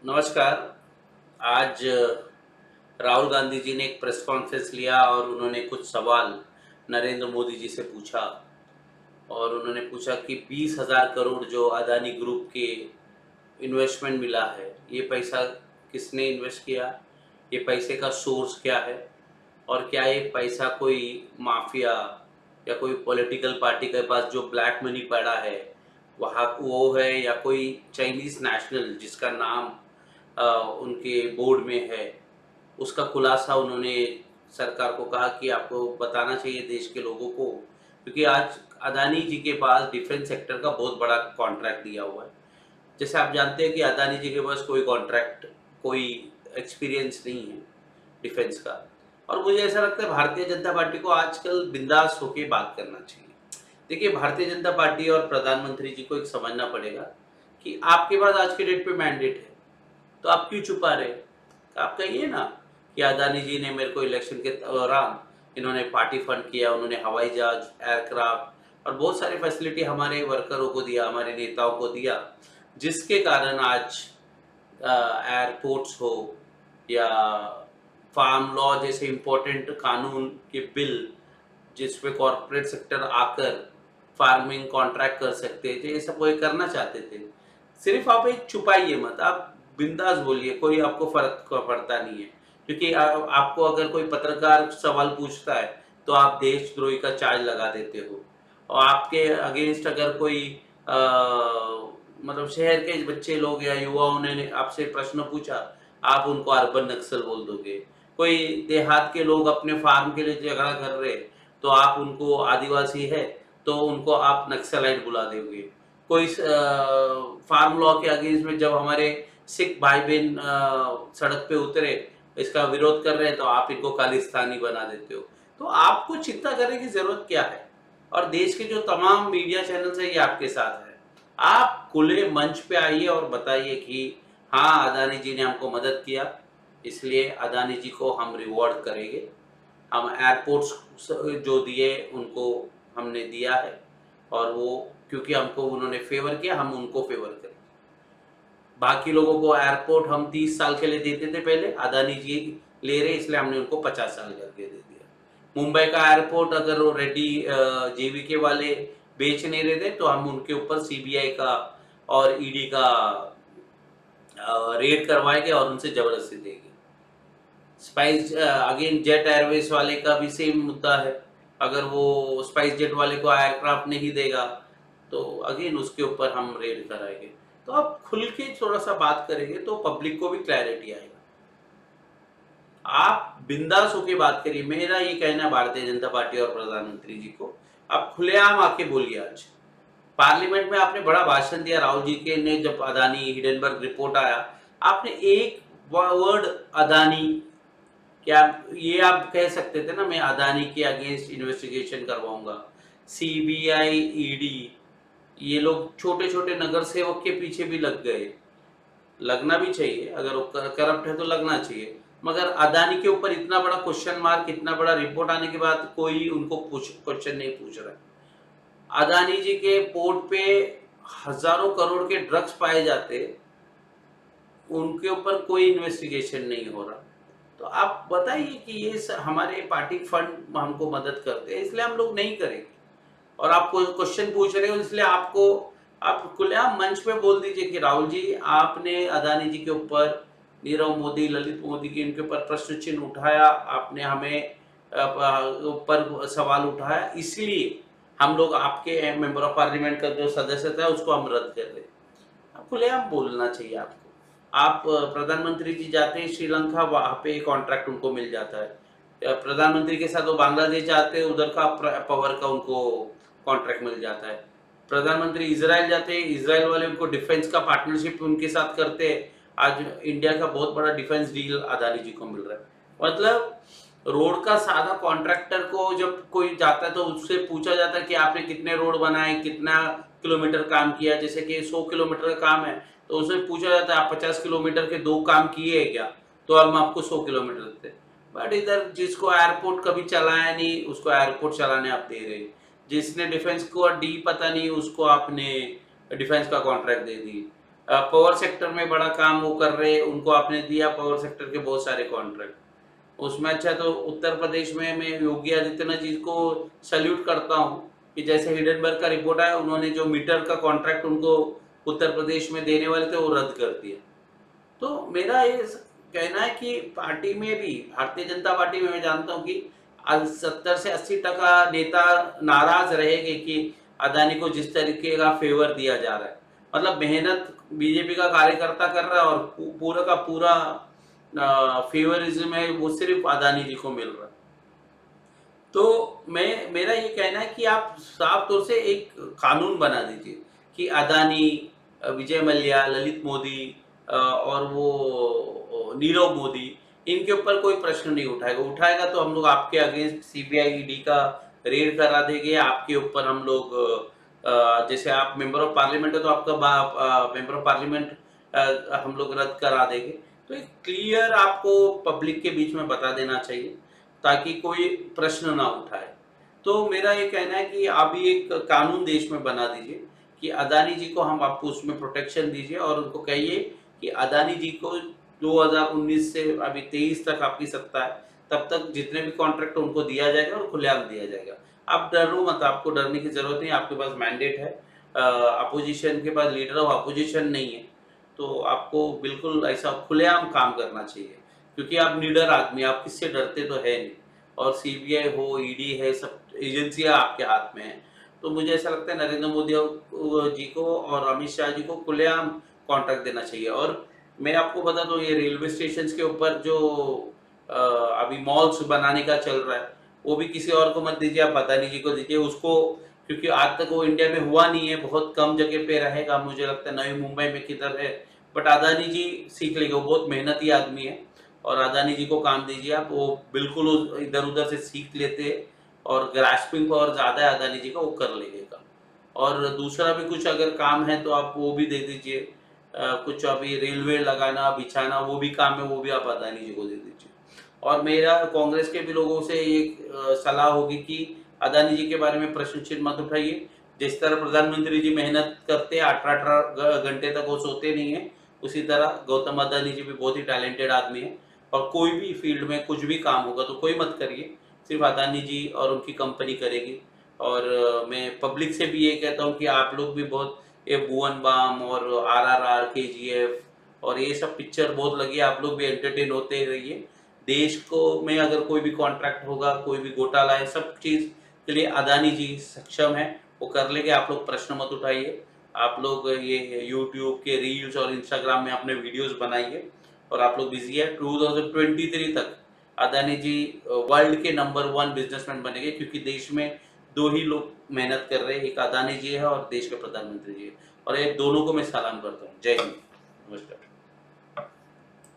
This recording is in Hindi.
नमस्कार। आज राहुल गांधी जी ने एक प्रेस कॉन्फ्रेंस लिया और उन्होंने कुछ सवाल नरेंद्र मोदी जी से पूछा। और उन्होंने पूछा कि 20,000 करोड़ जो अदानी ग्रुप के इन्वेस्टमेंट मिला है, ये पैसा किसने इन्वेस्ट किया? ये पैसे का सोर्स क्या है? और क्या ये पैसा कोई माफिया या कोई पॉलिटिकल पार्टी के पास जो ब्लैक मनी पड़ा है, वहाँ वो है, या कोई चाइनीज़ नेशनल जिसका नाम उनके बोर्ड में है, उसका खुलासा उन्होंने सरकार को कहा कि आपको बताना चाहिए देश के लोगों को, क्योंकि आज अदानी जी के पास डिफेंस सेक्टर का बहुत बड़ा कॉन्ट्रैक्ट दिया हुआ है। जैसे आप जानते हैं कि अदानी जी के पास कोई कॉन्ट्रैक्ट, कोई एक्सपीरियंस नहीं है डिफेंस का। और मुझे ऐसा लगता है भारतीय जनता पार्टी को आजकल बिंदास होके बात करना चाहिए। देखिए, भारतीय जनता पार्टी और प्रधानमंत्री जी को एक समझना पड़ेगा कि आपके पास आज के डेट पे मैंडेट है, तो आप क्यों छुपा रहे? तो आप कहिए ना कि अदानी जी ने मेरे को इलेक्शन के दौरान इन्होंने पार्टी फंड किया, उन्होंने हवाई जहाज, एयरक्राफ्ट और बहुत सारी फैसिलिटी हमारे वर्करों को दिया, हमारे नेताओं को दिया, जिसके कारण आज एयरपोर्ट्स हो या फार्म लॉ जैसे इम्पोर्टेंट कानून के बिल, जिस पे कॉर्पोरेट सेक्टर आकर फार्मिंग कॉन्ट्रैक्ट कर सकते थे, ये सब वो करना चाहते थे। सिर्फ आप एक छुपाइए मत, आप बिंदास बोलिए, कोई आपको फर्क पड़ता नहीं है। क्योंकि आपको अगर कोई पत्रकार सवाल पूछता है तो आप देशद्रोही का चार्ज लगा देते हो, और आपके अगेंस्ट अगर कोई मतलब शहर के बच्चे लोग या युवाओं ने आपसे प्रश्न पूछा, आप उनको अर्बन नक्सल बोल दोगे। कोई देहात के लोग अपने फार्म के लिए झगड़ा कर रहे, तो आप उनको आदिवासी है, तो उनको आप नक्सलाइट बुला दोगे। कोई फार्म लॉ के अगेंस्ट में जब हमारे सिख भाई बहन सड़क पे उतरे, इसका विरोध कर रहे हैं, तो आप इनको खालिस्तानी बना देते हो। तो आपको चिंता करने की जरूरत क्या है? और देश के जो तमाम मीडिया चैनल्स है, ये आपके साथ है। आप खुले मंच पे आइए और बताइए कि हाँ, अदानी जी ने हमको मदद किया, इसलिए अदानी जी को हम रिवॉर्ड करेंगे। हम एयरपोर्ट्स जो दिए उनको हमने दिया है, और वो क्योंकि हमको उन्होंने फेवर किया, हम उनको फेवर करें। बाकी लोगों को एयरपोर्ट हम 30 साल के लिए देते थे पहले, अदानी जी ले रहे इसलिए हमने उनको 50 साल करके दे दिया। मुंबई का एयरपोर्ट अगर वो रेड्डी जेवीके वाले बेच नहीं रहे थे, तो हम उनके ऊपर सीबीआई का और ईडी का रेड करवाएंगे और उनसे जबरदस्ती देंगे। स्पाइस अगेन जेट एयरवेज वाले का भी सेम मुद्दा है। अगर वो स्पाइस जेट वाले को एयरक्राफ्ट नहीं देगा, तो अगेन उसके ऊपर हम रेड कराएंगे। तो आप खुल के थोड़ा सा बात करेंगे तो पब्लिक को भी क्लैरिटी आएगा। आप बिंदास होके बात करिए। मेरा ये कहना है भारतीय जनता पार्टी और प्रधानमंत्री जी को, आप खुलेआम आके बोलिए। आज पार्लियामेंट में आपने बड़ा भाषण दिया, राहुल जी के ने जब अदानी हिडेनबर्ग रिपोर्ट आया, आपने एक वर्ड अदानी, क्या ये आप कह सकते थे ना, मैं अदानी के अगेंस्ट इन्वेस्टिगेशन करवाऊंगा। सीबीआई, ईडी, ये लोग छोटे छोटे नगर सेवक के पीछे भी लग गए। लगना भी चाहिए, अगर वो करप्ट है तो लगना चाहिए। मगर अदानी के ऊपर इतना बड़ा क्वेश्चन मार्क, इतना बड़ा रिपोर्ट आने के बाद कोई उनको क्वेश्चन नहीं पूछ रहा है। अदानी जी के पोर्ट पे हजारों करोड़ के ड्रग्स पाए जाते, उनके ऊपर कोई इन्वेस्टिगेशन नहीं हो रहा। तो आप बताइए कि ये हमारे पार्टी फंड हमको मदद करते हैं, इसलिए हम लोग नहीं करेंगे। और आप क्वेश्चन पूछ रहे हो, इसलिए आपको आप खुलेआम मंच पे बोल दीजिए कि राहुल जी, आपने अदानी जी के ऊपर, नीरव मोदी, ललित मोदी के इनके ऊपर प्रश्न चिन्ह उठाया, आपने हमें ऊपर सवाल उठाया, इसलिए हम लोग आपके मेंबर ऑफ पार्लियामेंट का जो सदस्य था उसको हम रद्द कर रहे हैं। आप खुलेआम बोलना चाहिए आपको। आप प्रधानमंत्री जी जाते हैं श्रीलंका, वहाँ पे कॉन्ट्रैक्ट उनको मिल जाता है। प्रधानमंत्री के साथ वो बांग्लादेश जाते हैं, उधर का पावर का उनको कॉन्ट्रैक्ट मिल जाता है। प्रधानमंत्री इजराइल जाते हैं, इजराइल वाले उनको डिफेंस का पार्टनरशिप उनके साथ करते हैं। आज इंडिया का बहुत बड़ा डिफेंस डील अदानी जी को मिल रहा है। मतलब रोड का सादा कॉन्ट्रैक्टर को जब कोई जाता है तो उससे पूछा जाता है कि आपने कितने रोड बनाए, कितना किलोमीटर काम किया। जैसे कि 100 किलोमीटर का काम है, तो उससे पूछा जाता है आप 50 किलोमीटर के 2 काम किए हैं क्या, तो हम आपको 100 किलोमीटर देते हैं। बट इधर जिसको एयरपोर्ट कभी चलाया नहीं, उसको एयरपोर्ट चलाने आप दे रहे। जिसने डिफेंस को डी पता नहीं, उसको आपने डिफेंस का कॉन्ट्रैक्ट दे दी। पावर सेक्टर में बड़ा काम वो कर रहे, उनको आपने दिया पावर सेक्टर के बहुत सारे कॉन्ट्रैक्ट। उसमें अच्छा तो उत्तर प्रदेश में मैं योगी आदित्यनाथ जी को सैल्यूट करता हूँ कि जैसे हिडनबर्ग का रिपोर्ट आया, उन्होंने जो मीटर का कॉन्ट्रैक्ट उनको उत्तर प्रदेश में देने वाले थे वो रद्द कर दिया। तो मेरा ये कहना है कि पार्टी में भी, भारतीय जनता पार्टी में मैं जानता हूँ कि आज 70 से 80% नेता नाराज रहेंगे कि अदानी को जिस तरीके का फेवर दिया जा रहा है। मतलब मेहनत बीजेपी का कार्यकर्ता कर रहा है और पूरा का पूरा फेवरिज्म है वो सिर्फ अदानी जी को मिल रहा है। तो मेरा ये कहना है कि आप साफ तौर से एक कानून बना दीजिए कि अदानी, विजय मल्ल्या, ललित मोदी और वो नीरव मोदी, इनके ऊपर कोई प्रश्न नहीं उठाएगा। उठाएगा तो हम लोग आपके अगेंस्ट सीबीआई ईडी का रेड करा देंगे। आपके ऊपर हम लोग जैसे आप मेंबर ऑफ पार्लियामेंट है तो आपका मेंबर ऑफ पार्लियामेंट हम लोग रद्द करा देंगे। तो एक क्लियर आपको पब्लिक के बीच में बता देना चाहिए ताकि कोई प्रश्न ना उठाए। तो मेरा ये कहना है कि आप भी एक कानून देश में बना दीजिए कि अदानी जी को हम आपको उसमें प्रोटेक्शन दीजिए और उनको कहिए कि अदानी जी को 2019 से अभी 23 तक आपकी सत्ता है, तब तक जितने भी कॉन्ट्रैक्ट उनको दिया जाएगा और खुलेआम दिया जाएगा। आप डरो मत, आपको डरने की ज़रूरत नहीं, आपके पास मैंडेट है। अपोज़िशन के पास लीडर ऑफ अपोज़िशन नहीं है, तो आपको बिल्कुल ऐसा खुलेआम काम करना चाहिए। क्योंकि आप निडर आदमी, आप किससे डरते तो है नहीं और सीबीआई हो, ईडी है, सब एजेंसियाँ आपके हाथ में हैं। तो मुझे ऐसा लगता है नरेंद्र मोदी जी को और अमित शाह जी को खुलेआम कॉन्ट्रैक्ट देना चाहिए। और मैं आपको बता दूँ ये रेलवे स्टेशंस के ऊपर जो अभी मॉल्स बनाने का चल रहा है, वो भी किसी और को मत दीजिए, आप अदानी जी को दीजिए उसको, क्योंकि आज तक वो इंडिया में हुआ नहीं है, बहुत कम जगह पे रहेगा, मुझे लगता है नई मुंबई में किधर है। बट अदानी जी सीख लेंगे, वो बहुत मेहनती आदमी है और अदानी जी को काम दीजिए आप, वो बिल्कुल इधर-उधर से सीख लेते हैं और ग्रास्पिंग पावर ज़्यादा है अदानी जी का, वो कर लेंगे काम। और दूसरा भी कुछ अगर काम है तो आप वो भी दे दीजिए। कुछ अभी रेलवे लगाना, बिछाना वो भी काम है, वो भी आप अदानी जी को दे दीजिए। और मेरा कांग्रेस के भी लोगों से एक सलाह होगी कि अदानी जी के बारे में प्रश्न चिन्ह मत उठाइए। जिस तरह प्रधानमंत्री जी मेहनत करते हैं 18-18 घंटे तक वो सोते नहीं हैं, उसी तरह गौतम अदानी जी भी बहुत ही टैलेंटेड आदमी हैं और कोई भी फील्ड में कुछ भी काम होगा तो कोई मत करिए, सिर्फ अदानी जी और उनकी कंपनी करेगी। और मैं पब्लिक से भी ये कहता हूँ कि आप लोग भी बहुत ये भुवन बाम और आरआरआर, केजीएफ और ये सब पिक्चर बहुत लगी है, आप लोग भी एंटरटेन होते रहिए। देश को में अगर कोई भी कॉन्ट्रैक्ट होगा, कोई भी घोटाला है, सब चीज़ के लिए अदानी जी सक्षम है, वो कर लेंगे। आप लोग प्रश्न मत उठाइए। आप लोग ये यूट्यूब के रील्स और इंस्टाग्राम में अपने वीडियोस बनाइए और आप लोग बिज़ी है। 2023 तक अदानी जी वर्ल्ड के नंबर 1 बिज़नेसमैन बनेंगे क्योंकि देश में 2 ही लोग मेहनत कर रहे हैं, एक अदानी जी है और देश के प्रधानमंत्री जी है और ये दोनों को मैं सलाम करता हूँ। जय हिंद। नमस्कार।